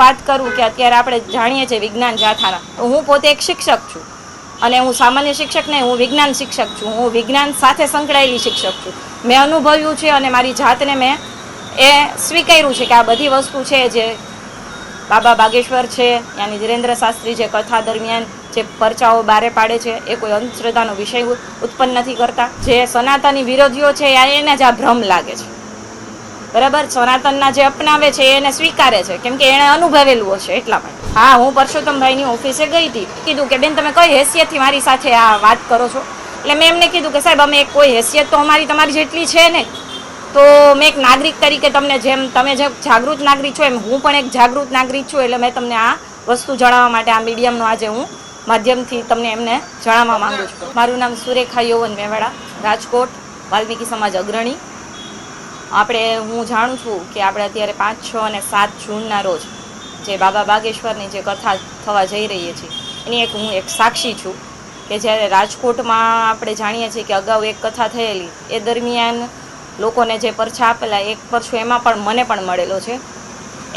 વાત કરું કે અત્યારે આપણે જાણીએ છીએ વિજ્ઞાન જાથાના, તો હું પોતે એક શિક્ષક છું અને હું સામાન્ય શિક્ષક નહીં, હું વિજ્ઞાન શિક્ષક છું. હું વિજ્ઞાન સાથે સંકળાયેલી શિક્ષક છું. મેં અનુભવ્યું છે અને મારી જાતને મેં એ સ્વીકાર્યું છે કે આ બધી વસ્તુ છે જે બાબા બાગેશ્વર છે, યાની ધીરેન્દ્ર શાસ્ત્રી જે કથા દરમિયાન જે પરચાઓ બારે પાડે છે એ કોઈ અંધશ્રદ્ધાનો વિષય ઉત્પન્ન નથી કરતા. જે સનાતની વિરોધીઓ છે એને જ આ ભ્રમ લાગે છે, બરાબર. સનાતનના જે અપનાવે છે એને સ્વીકારે છે કેમ કે એણે અનુભવેલું હશે એટલા માટે. હા, હું પરસોત્તમભાઈની ઓફિસે ગઈ હતી. કીધું કે બેન તમે કઈ હેસિયતથી મારી સાથે આ વાત કરો છો? એટલે મેં એમને કીધું કે સાહેબ અમે કોઈ હેસિયત તો અમારી તમારી જેટલી છે નહીં, તો મેં એક નાગરિક તરીકે તમને જેમ તમે જે જાગૃત નાગરિક છો એમ હું પણ એક જાગૃત નાગરિક છું, એટલે મેં તમને આ વસ્તુ જણાવવા માટે આ મીડિયમનો આજે હું માધ્યમથી તમને એમને જણાવવા માંગુ છું. મારું નામ સુરેખા યૌવન મેવાડા, રાજકોટ, વાલ્મીકી સમાજ અગ્રણી. હું જાણું છું કે આપણે અત્યારે 5, 6 અને 7 જૂનના રોજ જે બાબા બાગેશ્વરની જે કથા થવા જઈ રહી છે એની હું એક સાક્ષી છું કે જ્યારે રાજકોટમાં આપણે જાણીએ છીએ કે અગાઉ એક કથા થયેલી એ દરમિયાન લોકોને જે પરછા આપેલા એક પરછો એમાં પણ મને પણ મળેલો છે.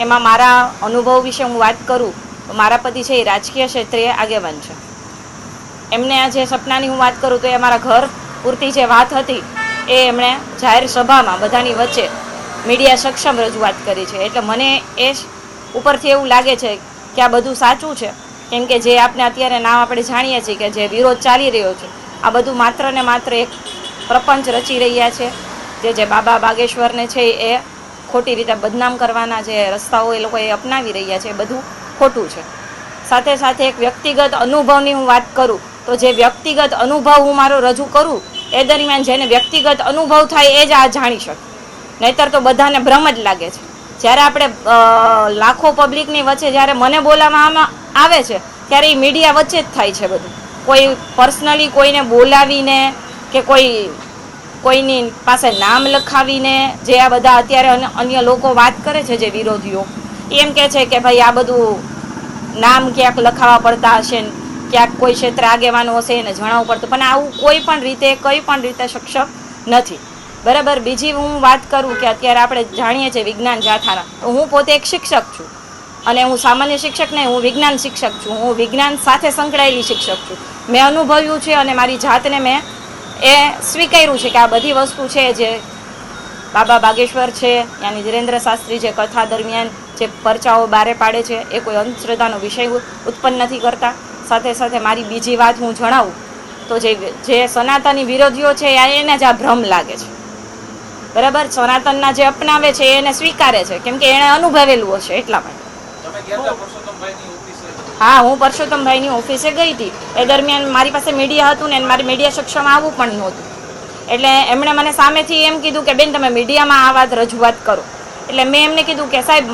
એમાં મારા અનુભવ વિશે હું વાત કરું તો મારા પતિ છે એ રાજકીય ક્ષેત્રે આગેવાન છે. એમને આ જે સપનાની હું વાત કરું તો એ અમારા ઘર પૂરતી જે વાત હતી એ એમણે જાહેર સભામાં બધાની વચ્ચે મીડિયા સક્ષમ રજૂઆત કરી છે. એટલે મને એ ઉપરથી એવું લાગે છે કે આ બધું સાચું છે, કેમ કે જે આપણે અત્યારે નામ આપણે જાણીએ છીએ કે જે વિરોધ ચાલી રહ્યો છે આ બધું માત્ર ને માત્ર એક પ્રપંચ રચી રહ્યા છે. જે બાબા બાગેશ્વરને છે એ ખોટી રીતે બદનામ કરવાના જે રસ્તાઓ એ લોકો એ અપનાવી રહ્યા છે એ બધું ખોટું છે. સાથે સાથે એક વ્યક્તિગત અનુભવની હું વાત કરું તો જે વ્યક્તિગત અનુભવ હું મારો રજૂ કરું એ દરમિયાન જેને વ્યક્તિગત અનુભવ થાય એ જ આ જાણી શકે, નહીતર તો બધાને ભ્રમ જ લાગે છે. જ્યારે આપણે લાખો પબ્લિકની વચ્ચે જ્યારે મને બોલાવવામાં આવે છે ત્યારે એ મીડિયા વચ્ચે જ થાય છે બધું. કોઈ પર્સનલી કોઈને બોલાવીને કે કોઈની પાસે નામ લખાવીને જે આ બધા અત્યારે અન્ય લોકો વાત કરે છે જે વિરોધીઓ, એમ કહે છે કે ભાઈ આ બધું નામ ક્યાંક લખાવવા પડતા હશે, ક્યાંક કોઈ ક્ષેત્ર આગેવાનો હશે એને જણાવવું પડતું, પણ આવું કોઈ પણ રીતે સક્ષમ નથી, બરાબર. બીજી હું વાત કરું કે અત્યારે આપણે જાણીએ છીએ વિજ્ઞાન જાથાના, તો હું પોતે એક શિક્ષક છું અને હું સામાન્ય શિક્ષક નહીં, હું વિજ્ઞાન શિક્ષક છું. હું વિજ્ઞાન સાથે સંકળાયેલી શિક્ષક છું. મેં અનુભવ્યું છે અને મારી જાતને મેં એ સ્વીકાર્યું છે કે આ બધી વસ્તુ છે જે બાબા બાગેશ્વર છે, યાની ધીરેન્દ્ર શાસ્ત્રી જે કથા દરમિયાન જે પરચાઓ બારે પાડે છે એ કોઈ અંધશ્રદ્ધાનો વિષય ઉત્પન્ન નથી કરતા. સાથે સાથે મારી બીજી વાત હું જણાવું તો જે સનાતની વિરોધીઓ છે એને જ આ ભ્રમ લાગે છે, બરાબર. સનાતનના જે અપનાવે છે એને સ્વીકારે છે કેમ કે એણે અનુભવેલું હશે એટલા માટે. હા, હું પરસોત્તમભાઈની ઓફિસે ગઈ હતી. એ દરમિયાન મારી પાસે મીડિયા હતું ને મારે મીડિયા સક્ષમ આવવું પણ નહોતું, એટલે એમણે મને સામેથી એમ કીધું કે બેન તમે મીડિયામાં આ વાત રજૂઆત કરો. એટલે મેં એમને કીધું કે સાહેબ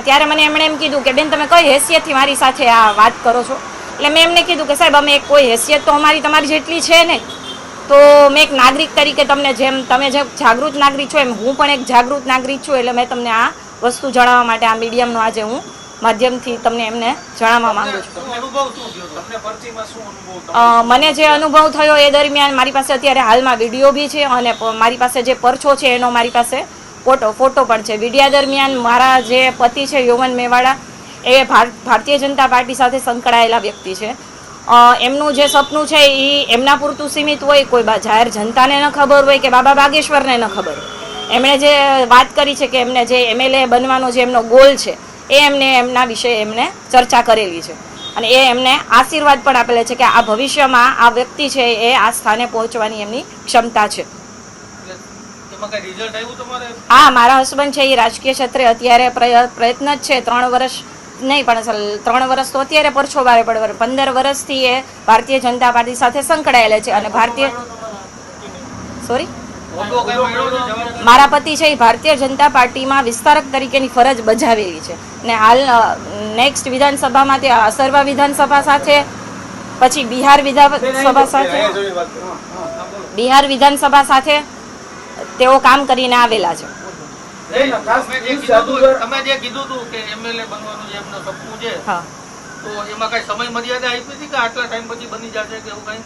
ત્યારે મને એમણે એમ કીધું કે બેન તમે કઈ હેસિયતથી મારી સાથે આ વાત કરો છો? એટલે મેં એમને કીધું કે સાહેબ અમે કોઈ હેસિયત તો અમારી તમારી જેટલી છે નહીં, તો મેં એક નાગરિક તરીકે તમને જેમ તમે જે જાગૃત નાગરિક છો એમ હું પણ એક જાગૃત નાગરિક છું, એટલે મેં તમને આ વસ્તુ જણાવવા માટે આ મીડિયમનો આજે હું માધ્યમથી તમને એમને જણાવવા માંગુ છું. મને જે અનુભવ થયો એ દરમિયાન મારી પાસે અત્યારે હાલમાં વિડીયો બી છે અને મારી પાસે જે પરછો છે એનો મારી પાસે ફોટો પણ છે. વિડિયા દરમિયાન મારા જે પતિ છે યૌવન મેવાડા એ ભારતીય જનતા પાર્ટી સાથે સંકળાયેલા વ્યક્તિ છે. એમનું જે સપનું છે એ એમના પૂરતું સીમિત હોય, કોઈ જાહેર જનતાને ન ખબર હોય કે બાબા બાગેશ્વરને ન ખબર હોય. એમણે જે વાત કરી છે કે એમને જે MLA બનવાનો જે એમનો ગોલ છે એ એમના વિશે એમને ચર્ચા કરેલી છે અને એ એમને આશીર્વાદ પણ આપેલા છે કે આ ભવિષ્યમાં આ વ્યક્તિ છે એ આ સ્થાને પહોંચવાની એમની ક્ષમતા છે. હા, મારા હસબન્ડ છે એ રાજકીય ક્ષેત્રે અત્યારે પ્રયત્ન જ છે. 3 વર્ષ નહીં પણ 3 વર્ષ તો અત્યારે પરછો બારે પડે, 15 વર્ષથી એ ભારતીય જનતા પાર્ટી સાથે સંકળાયેલા છે અને મારા પતિ છે એ ભારતીય જનતા પાર્ટીમાં વિસ્તારક તરીકેની ફરજ બજાવેલી છે ને હાલ નેક્સ્ટ વિધાનસભામાં તે અસરવા વિધાનસભા સાથે પછી બિહાર વિધાનસભા સાથે તેઓ કામ કરીને આવેલા છે.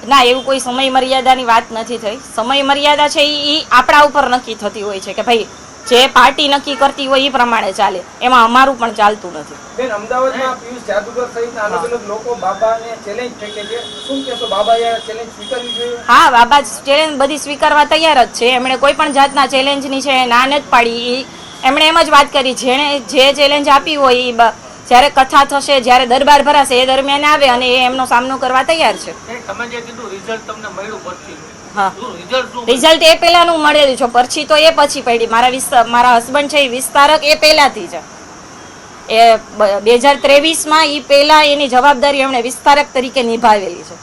ના, એવું કોઈ સમય મર્યાદાની વાત નથી થઈ. સમય મર્યાદા છે એ આપણા ઉપર નક્કી થતી હોય છે કે ભાઈ જે પાર્ટી નક્કી કરતી હોય એ પ્રમાણે ચાલે, એમાં અમારું પણ ચાલતું નથી. બેન, અમદાવાદમાં પિયુષ જાદુગર સહિતના અલગ અલગ લોકો બાબાને ચેલેન્જ ફેંકે છે, શું કહેશો? બાબાએ ચેલેન્જ સ્વીકારવી જોઈએ? હા, બાબા ચેલેન્જ બધી સ્વીકારવા તૈયાર જ છે. એમણે કોઈ પણ જાતના ચેલેન્જની છે ના નથી પાડી. એમણે એમ જ વાત કરી, જેણે જે ચેલેન્જ આપી હોય એ જ્યારે કથા થશે, જ્યારે દરબાર ભરાશે એ દરમિયાન આવે અને એ એમનો સામનો કરવા તૈયાર છે. તમે જે કીધું રિઝલ્ટ તમને મળ્યું પછી, હા, રિઝલ્ટ શું? રિઝલ્ટ એ પહેલાનું મળેલું છે, પરછી તો એ પછી પડી. મારા હસબન્ડ છે એ વિસ્તારક એ પહેલાથી છે. એ 2023માં એ પહેલા એની જવાબદારી એમણે વિસ્તારક તરીકે નિભાવેલી છે.